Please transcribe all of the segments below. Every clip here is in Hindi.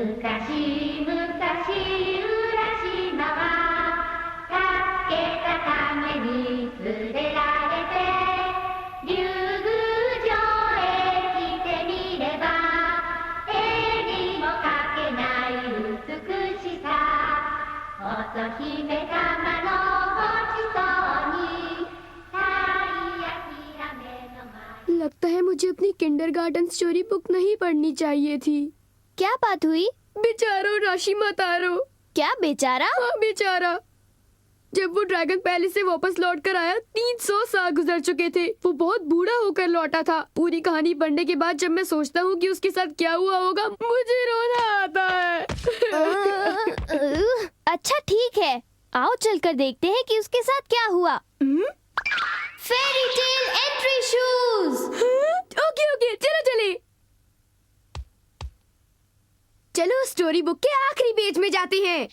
昔々浦島は助けたために連れられて竜宮城へ来てみれば絵にも描けない美しさ乙姫様のごちそうにたい焼きや目の前 लगता है मुझे अपनी किंडरगार्टन स्टोरी बुक नहीं पढ़नी चाहिए थी। क्या बात हुई? बेचारो राशिमा तारो। क्या बेचारा? हाँ बेचारा। जब वो ड्रैगन पैलेस से वापस लौट कर आया 300 साल गुजर चुके थे। वो बहुत बूढ़ा होकर लौटा था। पूरी कहानी पढ़ने के बाद जब मैं सोचता हूँ कि उसके साथ क्या हुआ होगा मुझे रोना आता है। अच्छा ठीक है, आओ चलकर देखते हैं कि उसके साथ क्या हुआ। Fairy tale entry shoes. Okay okay चलो चले। चलो स्टोरी बुक के आखिरी पेज में जाते हैं।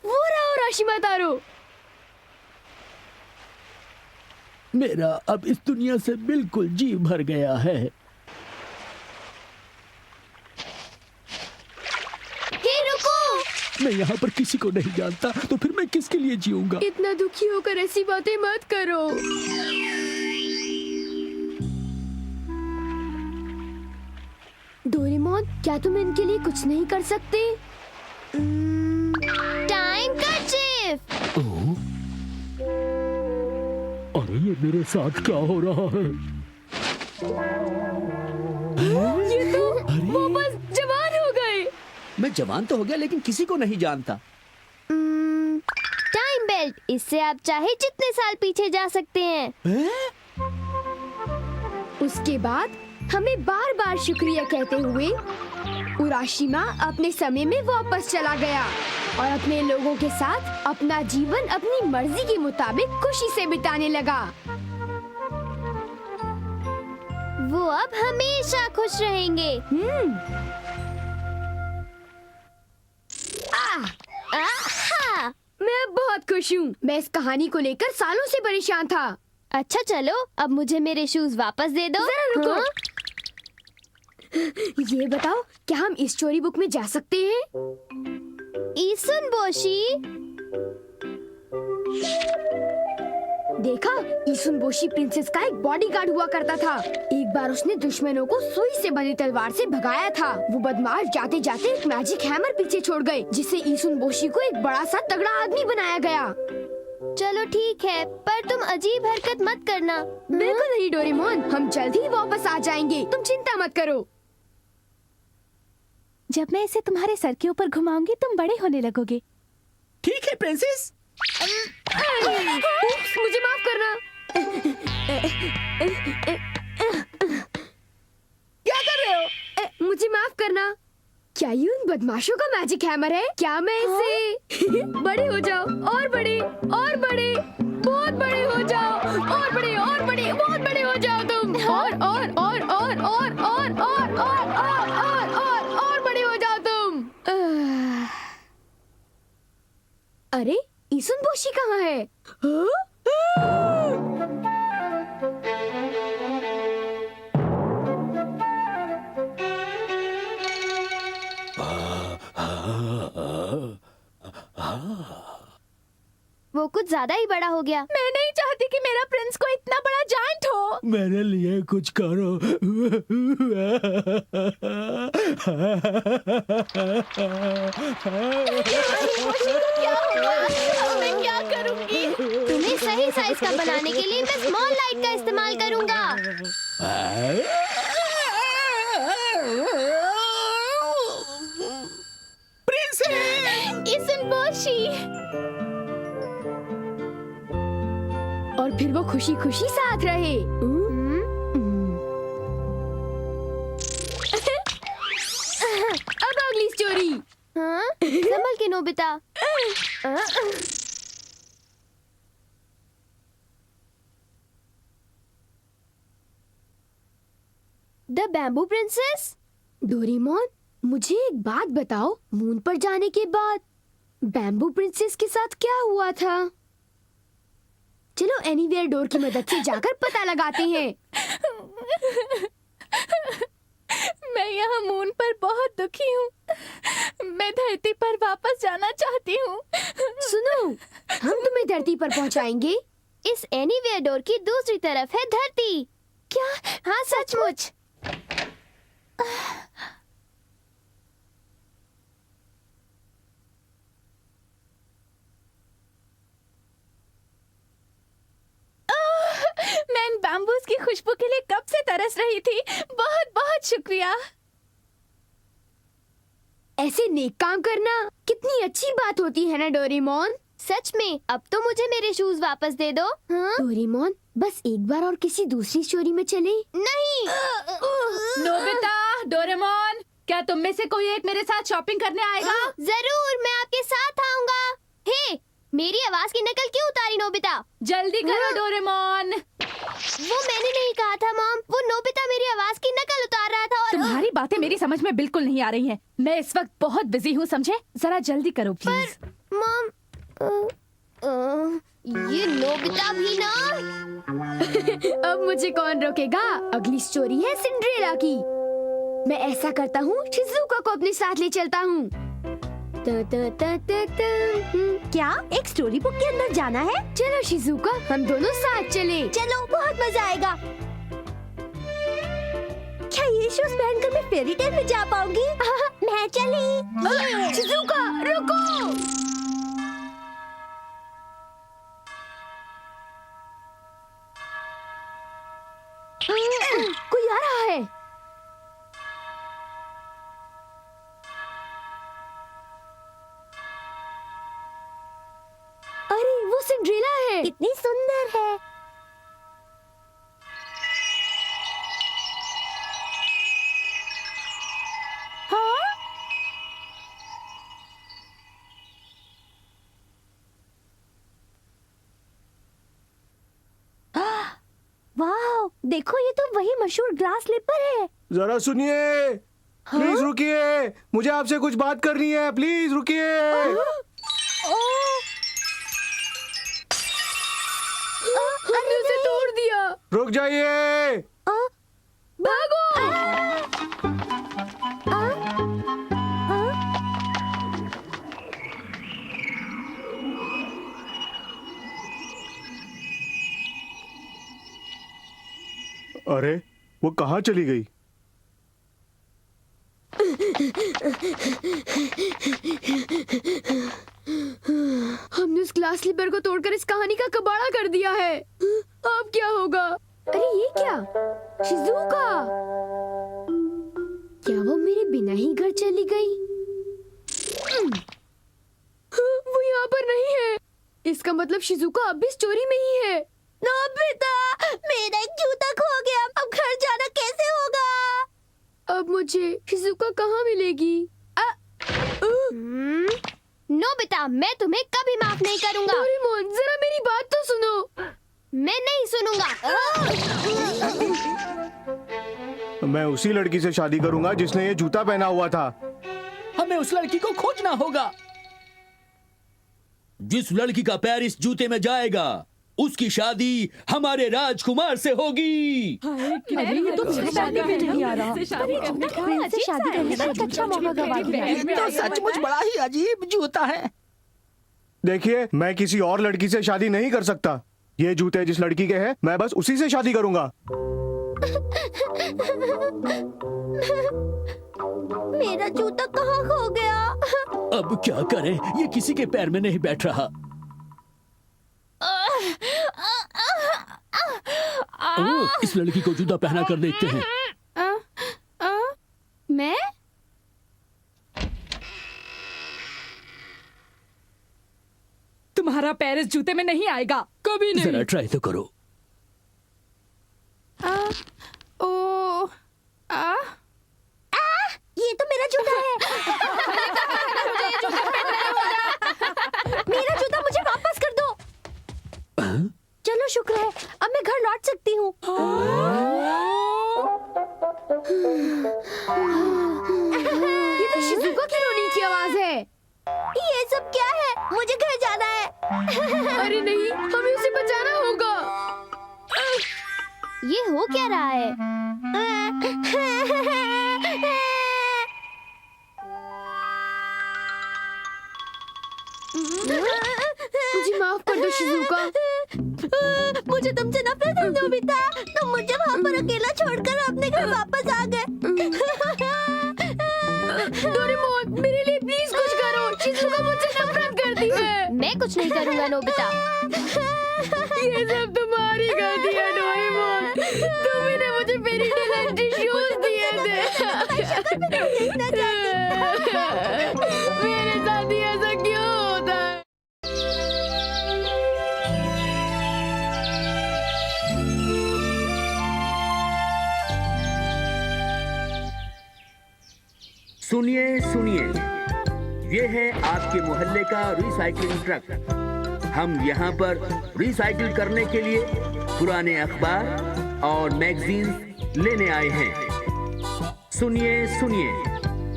वो रहा राशिमा तारो। मेरा अब इस दुनिया से बिल्कुल जी भर गया है। रुको। मैं यहाँ पर किसी को नहीं जानता, तो फिर मैं किसके लिए जीऊंगा? इतना दुखी होकर ऐसी बातें मत करो। डोरेमोन, क्या तुम इनके लिए कुछ नहीं कर सकते? टाइम कर्चिफ। ओह, अरे ये मेरे साथ क्या हो रहा है? ये तो वो बस जवान हो गए। मैं जवान तो हो गया लेकिन किसी को नहीं जानता। टाइम बेल्ट, इससे आप चाहे जितने साल पीछे जा सकते हैं। उसके बाद हमें बार बार शुक्रिया कहते हुए उराशिमा अपने समय में वापस चला गया और अपने लोगों के साथ अपना जीवन अपनी मर्जी के मुताबिक खुशी से बिताने लगा। वो अब हमेशा खुश रहेंगे। आहा! मैं अब बहुत खुश हूँ। मैं इस कहानी को लेकर सालों से परेशान था। अच्छा चलो, अब मुझे मेरे शूज वापस दे दो। जरा रुको। हाँ? ये बताओ, क्या हम इस स्टोरी बुक में जा सकते हैं? ईसुन बोशी। देखा, ईसुन बोशी प्रिंसेस का एक बॉडीगार्ड हुआ करता था। एक बार उसने दुश्मनों को सुई से बनी तलवार से भगाया था। वो बदमाश जाते जाते एक मैजिक हैमर पीछे छोड़ गए, जिससे ईसुन बोशी को एक बड़ा सा तगड़ा आदमी बनाया गया। चलो ठीक है, पर तुम अजीब हरकत मत करना। बिल्कुल नहीं डोरेमोन, हम जल्द ही वापस आ जाएंगे। तुम चिंता मत करो। जब मैं इसे तुम्हारे सर के ऊपर घुमाऊंगी तुम बड़े होने लगोगे। ठीक है प्रिंसेस। मुझे माफ करना। क्या कर रहे हो? मुझे माफ करना। क्या ये उन बदमाशों का मैजिक हैमर है? क्या मैं इससे बड़े हो जाओ और बड़े और बड़े, बहुत बड़े हो जाओ और बड़े और बड़े, बहुत बड़े हो जाओ तुम और बड़े हो जाओ तुम। अरे ईसुन बोशी कहाँ है? वो कुछ ज्यादा ही बड़ा हो गया। मैं नहीं चाहती कि मेरा प्रिंस को इतना बड़ा जायंट हो। मेरे लिए कुछ करो। क्या होगा? अब मैं क्या करूंगी? तुम्हें सही साइज का बनाने के लिए मैं स्मॉल लाइट का इस्तेमाल करूंगा। ईसुन बोशी। और फिर वो खुशी खुशी साथ रहे। अब अगली स्टोरी। हाँ? संभल के Nobita. The bamboo princess. Doraemon, मुझे एक बात बताओ, मून पर जाने के बाद बैम्बू प्रिंसेस के साथ क्या हुआ था? चलो एनीवेयर डोर की मदद से जाकर पता लगाते हैं। मैं यहाँ मून पर बहुत दुखी हूँ। मैं धरती पर वापस जाना चाहती हूँ। सुनो, हम तुम्हें धरती पर पहुँचाएंगे। इस एनीवेयर डोर की दूसरी तरफ है धरती। क्या? हाँ, सचमुच। मैं इन बैम्बूज की खुशबू के लिए कब से तरस रही थी। बहुत बहुत शुक्रिया। ऐसे नेक काम करना कितनी अच्छी बात होती है ना डोरेमोन। सच में, अब तो मुझे मेरे शूज वापस दे दो। हाँ? डोरेमोन, बस एक बार और किसी दूसरी स्टोरी में चले। नहीं। नोबिता, डोरेमोन, क्या तुम में से कोई एक मेरे साथ शॉपिंग करने आएगा? जरूर, मैं आपके साथ आऊंगा। हे, मेरी आवाज की नकल क्यों उतारी नोबिता? जल्दी करो डोरेमोन। वो मैंने नहीं कहा था मॉम, वो नोबिता मेरी आवाज की नकल उतार रहा था और तुम्हारी बातें मेरी समझ में बिल्कुल नहीं आ रही हैं। मैं इस वक्त बहुत बिजी हूँ, समझे? जरा जल्दी करो प्लीज। मॉम, ये नोबिता भी ना। अब मुझे कौन रोकेगा? अगली स्टोरी है सिंड्रेला की। मैं ऐसा करता हूँ, शिज़ुका को अपने साथ ले चलता हूँ। क्या एक स्टोरी बुक के अंदर जाना है? चलो शिज़ुका, हम दोनों साथ चले। चलो, बहुत मजा आएगा। क्या ये शूज पहनकर मैं फेरी टेल में जा पाऊंगी? मैं चली। शिज़ुका, रुको। कोई आ रहा है। अरे, वो सिंड्रेला है। कितनी सुंदर है। वाह, देखो ये तो वही मशहूर ग्लास स्लीपर है। जरा सुनिए, प्लीज रुकिए, मुझे आपसे कुछ बात करनी है, प्लीज रुकिए। हमने उसे तोड़ दिया। रुक जाइए। भागो। अरे, वो कहाँ चली गई? हमने उस ग्लास स्लीपर को तोड़कर इस कहानी का कबाड़ा कर दिया है। अब क्या होगा? अरे ये क्या? शिज़ुका, क्या वो मेरे बिना ही घर चली गई? वो यहाँ पर नहीं है। इसका मतलब शिज़ुका अब भी स्टोरी में ही है। नोबिता, मेरा एक जूता खो गया। अब घर जाना कैसे होगा? अब मुझे शिज़ुका कहाँ मिलेगी? नोबिता, मैं तुम्हें कभी माफ नहीं करूंगा। डोरेमोन, जरा मेरी बात तो सुनो। मैं नहीं सुनूंगा। मैं उसी लड़की से शादी करूंगा जिसने ये जूता पहना हुआ था। हमें उस लड़की को खोजना होगा। जिस लड़की का पैर इस जूते में जाएगा, उसकी शादी हमारे राजकुमार से होगी। ये तो शादी में नहीं आ रहा। शादी करने का एक अच्छा मौका गवा दिया। तो सचमुच बड़ा ही अजीब जूता है। देखिए, मैं किसी और लड़की से शादी नहीं कर सकता। ये जूते जिस लड़की के हैं, मैं बस उसी से शादी करूंगा। मेरा जूता कहाँ खो गया? अब क्या करें? ये किसी के पैर में नहीं बैठ रहा। इस लड़की को जूता पहना कर देखते हैं। मैं? तुम्हारा पैर इस जूते में नहीं आएगा, कभी नहीं। जरा ट्राई तो करो। ये तो मेरा जूता है। मेरा जूता मुझे वापस कर दो। चलो, शुक्र है, अब मैं घर लौट सकती हूँ। ये तो शिज़ुका की रोने की आवाज है। ये सब क्या है? मुझे घर जाना है। अरे नहीं, हमें उसे बचाना होगा। हो क्या रहा है? मुझे माफ कर दो शिजुका। मुझे तुमसे नफरत है नोबिता। तुम मुझे वहाँ पर अकेला छोड़कर अपने घर वापस आ गए। डोरेमोन, मेरे लिए प्लीज कुछ करो। शिजुका मुझसे नफरत करती है। मैं कुछ नहीं करूँगा नोबिता। ये सब तुम्हारी गलती है डोरेमोन। तुम ही ने मुझे फेरी टेल एंट्री शूज दिए थे। मेरे साथ ही ऐसा क्यों होता है? सुनिए सुनिए, ये है आपके मोहल्ले का रिसाइकलिंग ट्रक। हम यहाँ पर रिसाइकिल करने के लिए पुराने अखबार और मैगजीन्स लेने आए हैं। सुनिए सुनिए,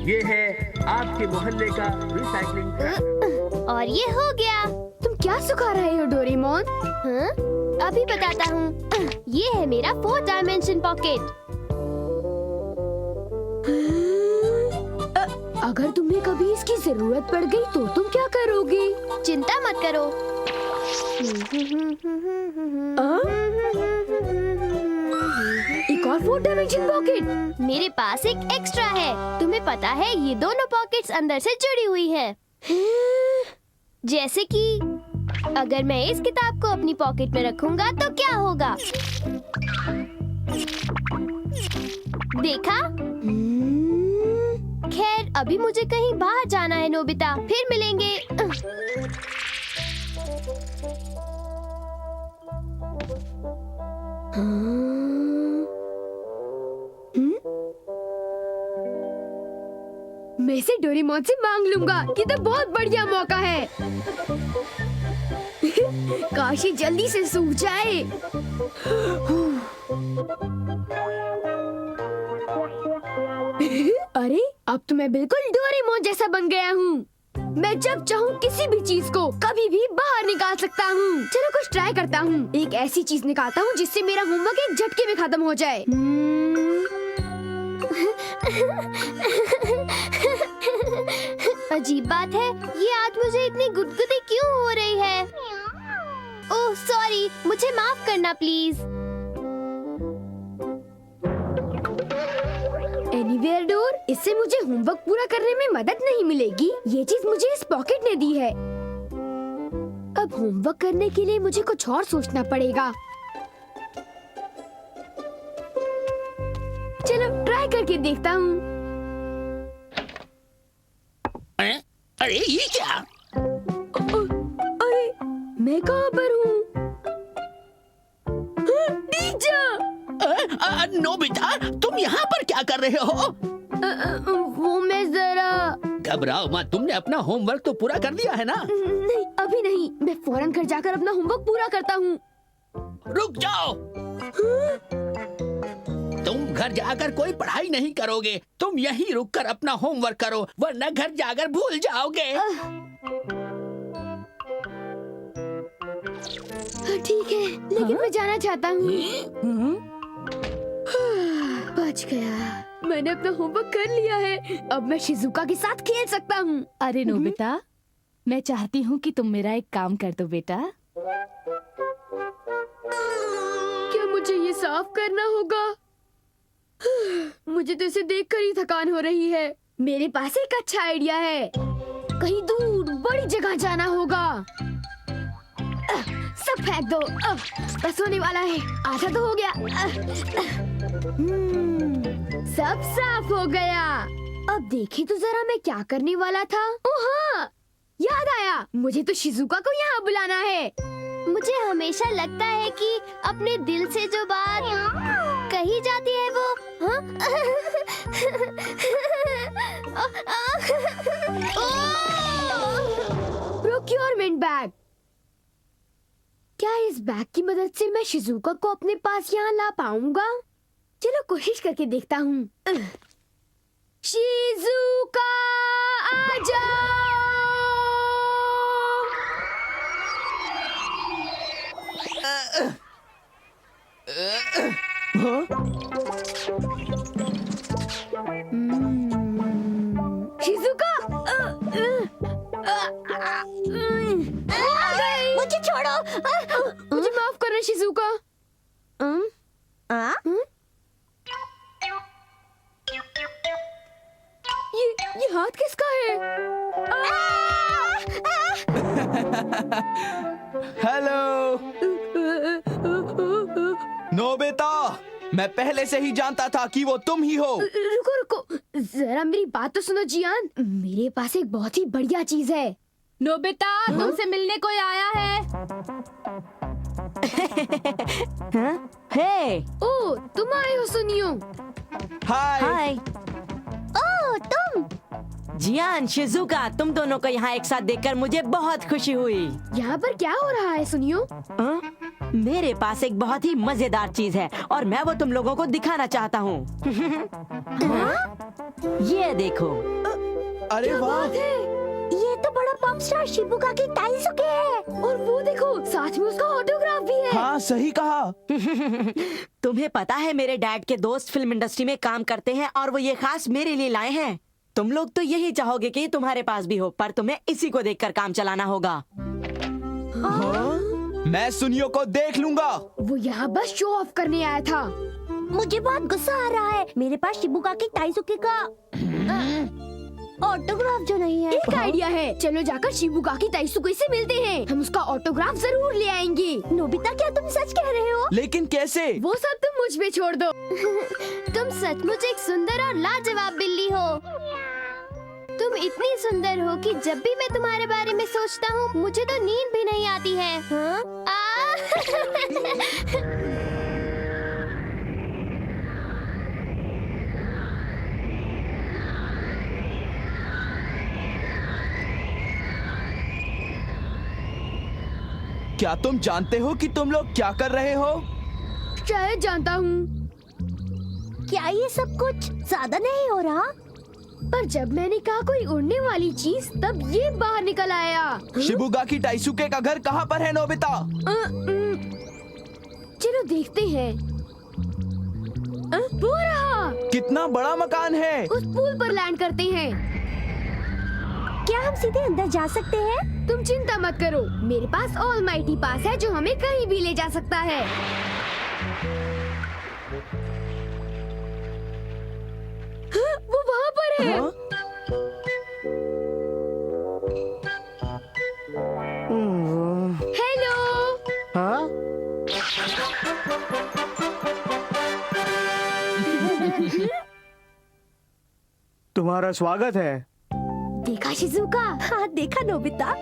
ये है आपके मोहल्ले का रिसाइकलिंग ट्रक। और ये हो गया। तुम क्या सुखा रहे हो डोरेमोन? हाँ? अभी बताता हूँ। ये है मेरा 4 डायमेंशन पॉकेट। अगर तुम्हें कभी इसकी जरूरत पड़ गई तो तुम क्या करोगी? चिंता मत करो। एक और 4 डायमेंशन पॉकेट। मेरे पास एक एक्स्ट्रा है। तुम्हें पता है ये दोनों पॉकेट्स अंदर से जुड़ी हुई है। जैसे कि अगर मैं इस किताब को अपनी पॉकेट में रखूंगा तो क्या होगा? देखा? खैर अभी मुझे कहीं बाहर जाना है नोबिता। फिर मिलेंगे। मैं इसे डोरेमोन से मांग लूंगा। ये तो बहुत बढ़िया मौका है। काश ये जल्दी से सूख जाए। अरे अब तो मैं बिल्कुल डोरेमोन जैसा बन गया हूँ। मैं जब चाहूँ किसी भी चीज को कभी भी बाहर निकाल सकता हूँ। चलो कुछ ट्राई करता हूँ। एक ऐसी चीज निकालता हूँ जिससे मेरा होमवर्क एक झटके में खत्म हो जाए। अजीब बात है, ये आज मुझे इतनी गुदगुदी क्यों हो रही है? ओह सॉरी, मुझे माफ करना प्लीज। एनीवेयर डोर, इससे मुझे होमवर्क पूरा करने में मदद नहीं मिलेगी। ये चीज मुझे इस पॉकेट ने दी है। अब होमवर्क करने के लिए मुझे कुछ और सोचना पड़ेगा। चलो ट्राई करके देखता हूँ। अरे ये क्या? अरे मैं कहाँ पर हूँ? टीचर! नोबिता, तुम यहाँ पर क्या कर रहे हो? वो मैं जरा घबराओ मत, तुमने अपना होमवर्क तो पूरा कर दिया है ना? नहीं, अभी नहीं। मैं फौरन घर जाकर अपना होमवर्क पूरा करता हूँ। रुक जाओ। तुम घर जाकर कोई पढ़ाई नहीं करोगे। तुम यहीं रुककर अपना होमवर्क करो, वरना घर जाकर भूल जाओगे। ठीक है, लेकिन मैं जाना चाहता हूँ। बच गया। मैंने अपना होमवर्क कर लिया है। अब मैं शिजुका के साथ खेल सकता हूँ। अरे नोबिता, मैं चाहती हूँ कि तुम मेरा एक काम कर दो बेटा। क्या मुझे ये साफ करना होगा? मुझे तो इसे देखकर ही थकान हो रही है। मेरे पास एक अच्छा आइडिया है। कहीं दूर बड़ी जगह जाना होगा। सब फेंक दो। बस होने वाला है। आधा तो हो गया। सब साफ हो गया। अब देखी तो जरा मैं क्या करने वाला था। ओह हाँ, याद आया। मुझे तो शिजुका को यहाँ बुलाना है। मुझे हमेशा लगता है कि अपने दिल से जो बात कही जाती है वो प्रोक्योरमेंट बैग। क्या इस बैग की मदद से मैं शिजुका को अपने पास यहाँ ला पाऊंगा? चलो कोशिश करके देखता हूँ। शिजुका आ जाओ। हाँ? शिजुका मुझे छोड़ो। मुझे माफ करना शिजुका। ये हाथ किसका है? हेलो नोबिता, मैं पहले से ही जानता था कि वो तुम ही हो। रुको रुको, जरा मेरी बात तो सुनो जियान। मेरे पास एक बहुत ही बढ़िया चीज है। नोबिता, तुमसे मिलने कोई आया है? हे, ओ, तुम आए हो सुनियो। हाय। हाय। ओह, तुम। जियान, शिजुका, तुम दोनों को यहाँ एक साथ देखकर मुझे बहुत खुशी हुई। यहाँ पर क्या हो रहा है सुनियो? हाँ? मेरे पास एक बहुत ही मजेदार चीज है और मैं वो तुम लोगों को दिखाना चाहता हूँ। ये देखो। अरे वाह, ये तो बड़ा पॉप स्टार शिबुका की टाइजुके है। और वो देखो, साथ में उसका ऑटोग्राफ भी है। हाँ सही कहा। तुम्हें पता है मेरे डैड के दोस्त फिल्म इंडस्ट्री में काम करते हैं और वो ये खास मेरे लिए लाए हैं। तुम लोग तो यही चाहोगे कि तुम्हारे पास भी हो, पर तुम्हें इसी को देखकर काम चलाना होगा। मैं सुनियो को देख लूंगा। वो यहाँ बस शो ऑफ करने आया था। मुझे बहुत गुस्सा आ रहा है। मेरे पास शिबुका की टाइजुके का ऑटोग्राफ जो नहीं है। एक आइडिया है, चलो जाकर शिबुका की ताइसुके से मिलते हैं। हम उसका ऑटोग्राफ जरूर ले आएंगे। नोबिता, क्या तुम सच कह रहे हो? लेकिन कैसे? वो सब तुम मुझ पे छोड़ दो। तुम सचमुच एक सुंदर और लाजवाब बिल्ली हो। तुम इतनी सुंदर हो कि जब भी मैं तुम्हारे बारे में सोचता हूँ मुझे तो नींद भी नहीं आती है। हाँ? क्या तुम जानते हो कि तुम लोग क्या कर रहे हो? शायद जानता हूँ, क्या ये सब कुछ ज्यादा नहीं हो रहा? पर जब मैंने कहा कोई उड़ने वाली चीज, तब ये बाहर निकल आया। शिबुगा की टाइसुके का घर कहाँ पर है नोबिता? चलो देखते हैं। वो रहा। कितना बड़ा मकान है। उस पुल पर लैंड करते हैं। क्या हम सीधे अंदर जा सकते हैं? तुम चिंता मत करो, मेरे पास ऑलमाइटी पास है जो हमें कहीं भी ले जा सकता है। वो वहाँ पर है। हाँ? हेलो। हाँ? तुम्हारा स्वागत है। देखा शिजुका? हाँ, देखा नोबिता।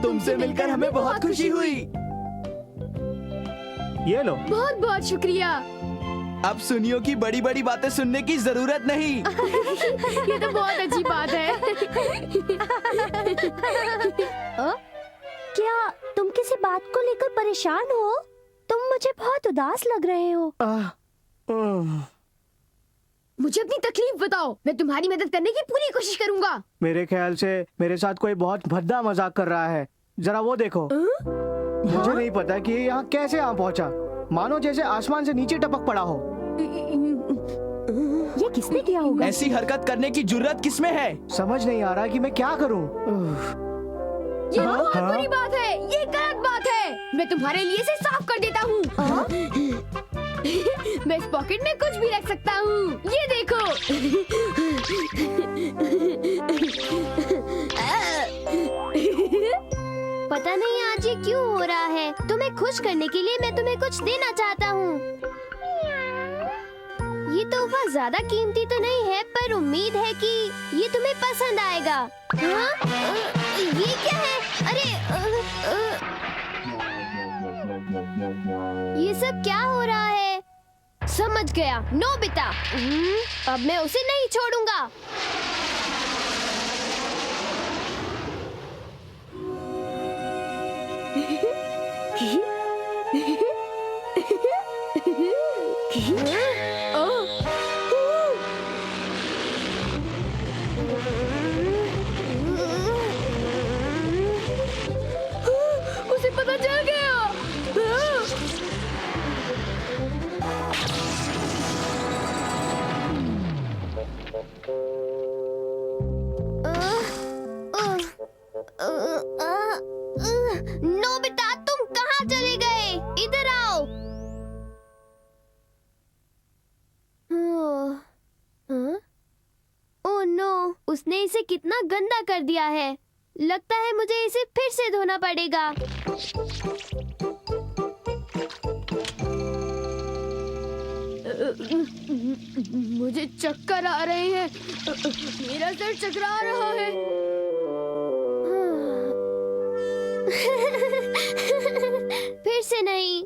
तुमसे मिलकर हमें बहुत खुशी हुई। ये लो। बहुत बहुत शुक्रिया। अब सुनियो की बड़ी बड़ी बातें सुनने की जरूरत नहीं। ये तो बहुत अच्छी बात है। क्या तुम किसी बात को लेकर परेशान हो? तुम मुझे बहुत उदास लग रहे हो। मुझे अपनी तकलीफ बताओ, मैं तुम्हारी मदद करने की पूरी कोशिश करूंगा। मेरे ख्याल से मेरे साथ कोई बहुत भद्दा मजाक कर रहा है। जरा वो देखो। मुझे नहीं पता कि ये यहाँ कैसे यहाँ पहुँचा। मानो जैसे आसमान से नीचे टपक पड़ा हो। ये किसने किया होगा? ऐसी हरकत करने की जुर्रत किसमें है? समझ नहीं आ रहा कि मैं क्या करूँ। ये बहुत बुरी बात है, ये गलत बात है। मैं तुम्हारे लिए इसे साफ कर देता हूँ। मैं इस पॉकेट में कुछ भी रख सकता हूँ। ये देखो। पता नहीं आज ये क्यों हो रहा है। तुम्हें खुश करने के लिए मैं तुम्हें कुछ देना चाहता हूँ। ये तोहफा ज्यादा कीमती तो नहीं है, पर उम्मीद है कि ये तुम्हें पसंद आएगा। हाँ? ये क्या है? अरे ये सब क्या हो रहा है? समझ गया नोबिता। अब मैं उसे नहीं छोड़ूंगा। उसे पता चल गया। नोबिता, तुम कहाँ चले गए? इधर आओ। ओह नो, उसने इसे कितना गंदा कर दिया है। लगता है मुझे इसे फिर से धोना पड़ेगा। मुझे चक्कर आ रहे हैं। मेरा सर चकरा रहा है। फिर से नहीं।